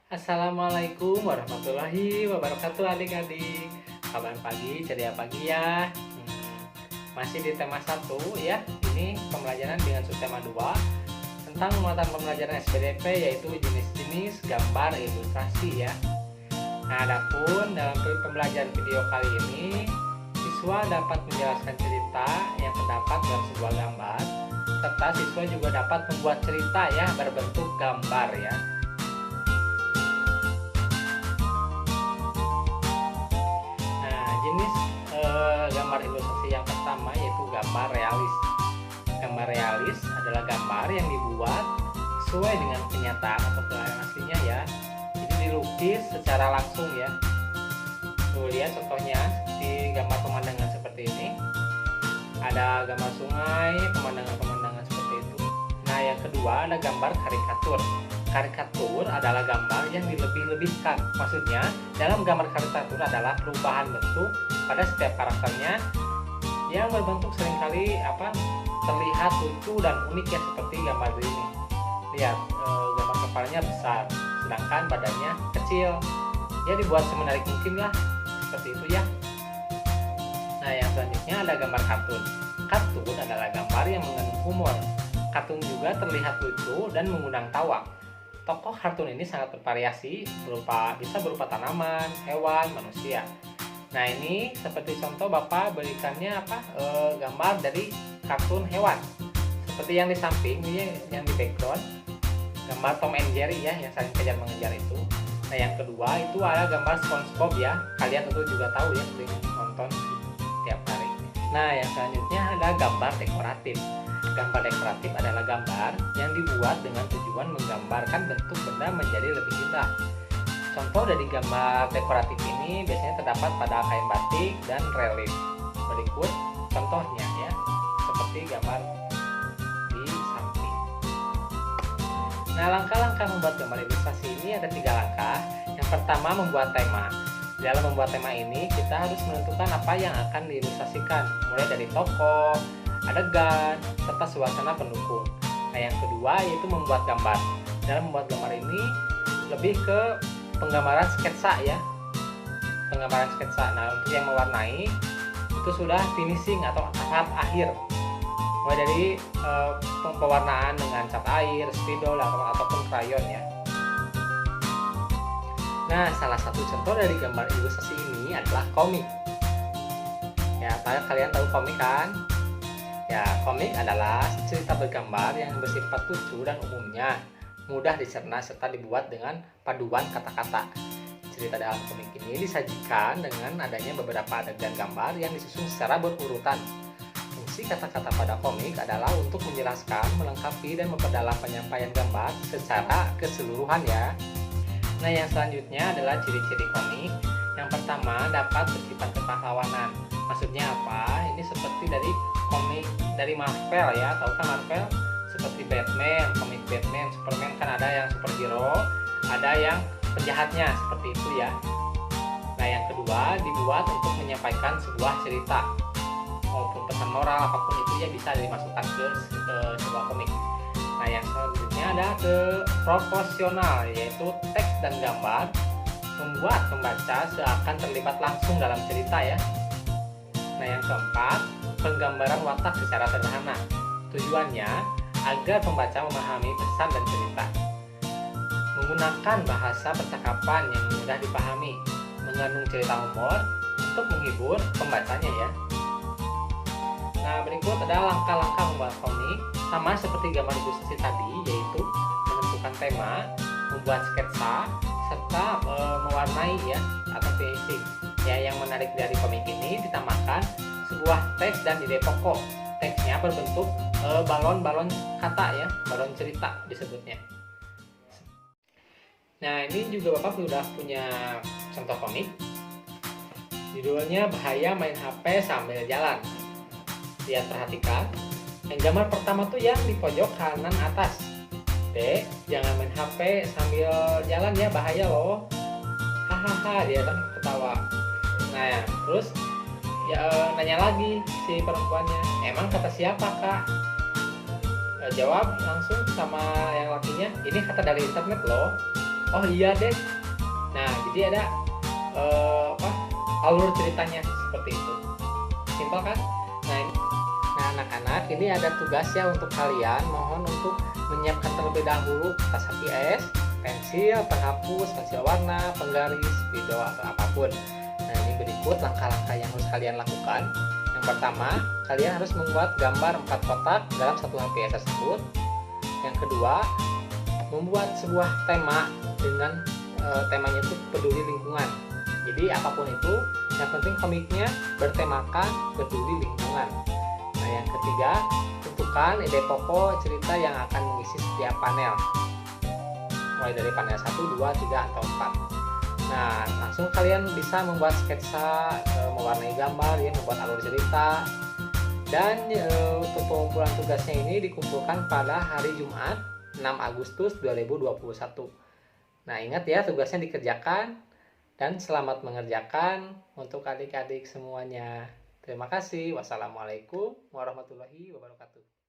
Assalamualaikum warahmatullahi wabarakatuh adik-adik. Kabar pagi, ceria pagi ya. Masih di tema 1 ya. Ini pembelajaran dengan subtema 2 tentang muatan pembelajaran SPDP, yaitu jenis-jenis gambar ilustrasi ya. Nah, adapun dalam pembelajaran video kali ini, siswa dapat menjelaskan cerita yang terdapat dalam sebuah gambar, serta siswa juga dapat membuat cerita ya berbentuk gambar ya. Jenis gambar ilustrasi yang pertama yaitu gambar realis. Gambar realis adalah gambar yang dibuat sesuai dengan kenyataan atau keadaan aslinya ya. Jadi dilukis secara langsung ya. Tuh lihat contohnya di gambar pemandangan seperti ini. Ada gambar sungai, pemandangan-pemandangan seperti itu. Nah, yang kedua ada gambar karikatur. Karikatur adalah gambar yang dilebih-lebihkan. Maksudnya, dalam gambar karikatur adalah perubahan bentuk pada setiap karakternya yang berbentuk seringkali terlihat lucu dan unik ya, seperti gambar ini. Lihat, gambar kepalanya besar, sedangkan badannya kecil. Ya, dibuat semenarik mungkin lah, seperti itu ya. Nah, yang selanjutnya ada gambar kartun. Kartun adalah gambar yang mengandung humor. Kartun juga terlihat lucu dan mengundang tawa. Tokoh kartun ini sangat bervariasi, bisa berupa tanaman, hewan, manusia. Nah, ini seperti contoh Bapak berikannya gambar dari kartun hewan. Seperti yang di samping ini, yang di background, gambar Tom and Jerry ya, yang saling kejar mengejar itu. Nah, yang kedua itu ada gambar SpongeBob ya. Kalian tentu juga tahu ya, sering nonton tiap hari. Nah, yang selanjutnya ada gambar dekoratif. Gambar dekoratif adalah gambar yang dibuat dengan tujuan menggambarkan bentuk benda menjadi lebih indah. Contoh dari gambar dekoratif ini biasanya terdapat pada kain batik dan relief. Berikut contohnya ya, seperti gambar di samping. Nah, langkah-langkah membuat gambar ilustrasi ini ada 3 langkah. Yang pertama, membuat tema. Dalam membuat tema ini kita harus menentukan apa yang akan diilustrasikan, mulai dari tokoh, adegan, serta suasana pendukung. Nah, yang kedua yaitu membuat gambar. Dalam membuat gambar ini lebih ke penggambaran sketsa ya. Penggambaran sketsa. Nah, untuk yang mewarnai itu sudah finishing atau tahap akhir. Mulai dari pewarnaan dengan cat air, spidol ataupun krayon ya. Nah, salah satu contoh dari gambar ilustrasi ini adalah komik. Ya, kalian tahu komik kan? Ya, komik adalah cerita bergambar yang bersifat lucu dan umumnya mudah dicerna serta dibuat dengan paduan kata-kata. Cerita dalam komik ini disajikan dengan adanya beberapa adegan gambar yang disusun secara berurutan. Fungsi kata-kata pada komik adalah untuk menjelaskan, melengkapi, dan memperdalam penyampaian gambar secara keseluruhan ya. Nah, yang selanjutnya adalah ciri-ciri komik. Yang pertama, dapat bersifat kepahlawanan. Maksudnya apa? Ini seperti dari komik dari Marvel ya, tahu kan Marvel? Seperti Batman, komik Batman, Superman, kan ada yang superhero, ada yang penjahatnya, seperti itu ya. Nah, yang kedua dibuat untuk menyampaikan sebuah cerita maupun pesan moral apapun itu ya, bisa dimasukkan ke sebuah komik. Nah, yang selanjutnya ada ke proporsional, yaitu teks dan gambar membuat pembaca seakan terlibat langsung dalam cerita ya. Nah, yang keempat, penggambaran watak secara sederhana. Tujuannya agar pembaca memahami pesan dan cerita. Menggunakan bahasa percakapan yang mudah dipahami, mengandung cerita humor untuk menghibur pembacanya ya. Nah, berikut ada langkah-langkah membuat komik. Sama seperti gambar ilustrasi tadi, yaitu menentukan tema, membuat sketsa, serta mewarnai ya atau finishing. Ya, yang menarik dari komik ini ditambahkan sebuah teks dan ide pokok. Teksnya berbentuk balon-balon kata ya, balon cerita disebutnya. Nah, ini juga Bapak sudah punya contoh komik. Judulnya Bahaya Main HP Sambil Jalan. Lihat, perhatikan. Yang gambar pertama tuh yang di pojok kanan atas. Dek, jangan main HP sambil jalan ya, bahaya loh. Hahaha, dia kan ketawa. Nah, terus ya nanya lagi si perempuannya, emang kata siapa kak? Jawab langsung sama yang lakinya, ini kata dari internet loh. Oh iya deh. Nah, jadi ada apa? Alur ceritanya seperti itu. Simpel kan? Nah, nah anak-anak ini ada tugas ya untuk kalian. Mohon untuk menyiapkan terlebih dahulu kertas HPS, pensil, penghapus, pensil warna, penggaris, spidol atau apapun. Nah, ini berikut langkah-langkah yang harus kalian lakukan. Yang pertama, kalian harus membuat gambar 4 kotak dalam satu HPS tersebut. Yang kedua, membuat sebuah tema dengan temanya itu peduli lingkungan. Jadi apapun itu, yang penting komiknya bertemakan peduli lingkungan. Nah, yang ketiga, tentukan ide tokoh cerita yang akan mengisi setiap panel. Mulai dari panel 1, 2, 3, atau 4. Nah, langsung kalian bisa membuat sketsa, mewarnai gambar, ya, membuat alur cerita. Dan untuk pengumpulan tugasnya ini dikumpulkan pada hari Jumat 6 Agustus 2021. Nah, ingat ya, tugasnya dikerjakan dan selamat mengerjakan untuk adik-adik semuanya. Terima kasih. Wassalamualaikum warahmatullahi wabarakatuh.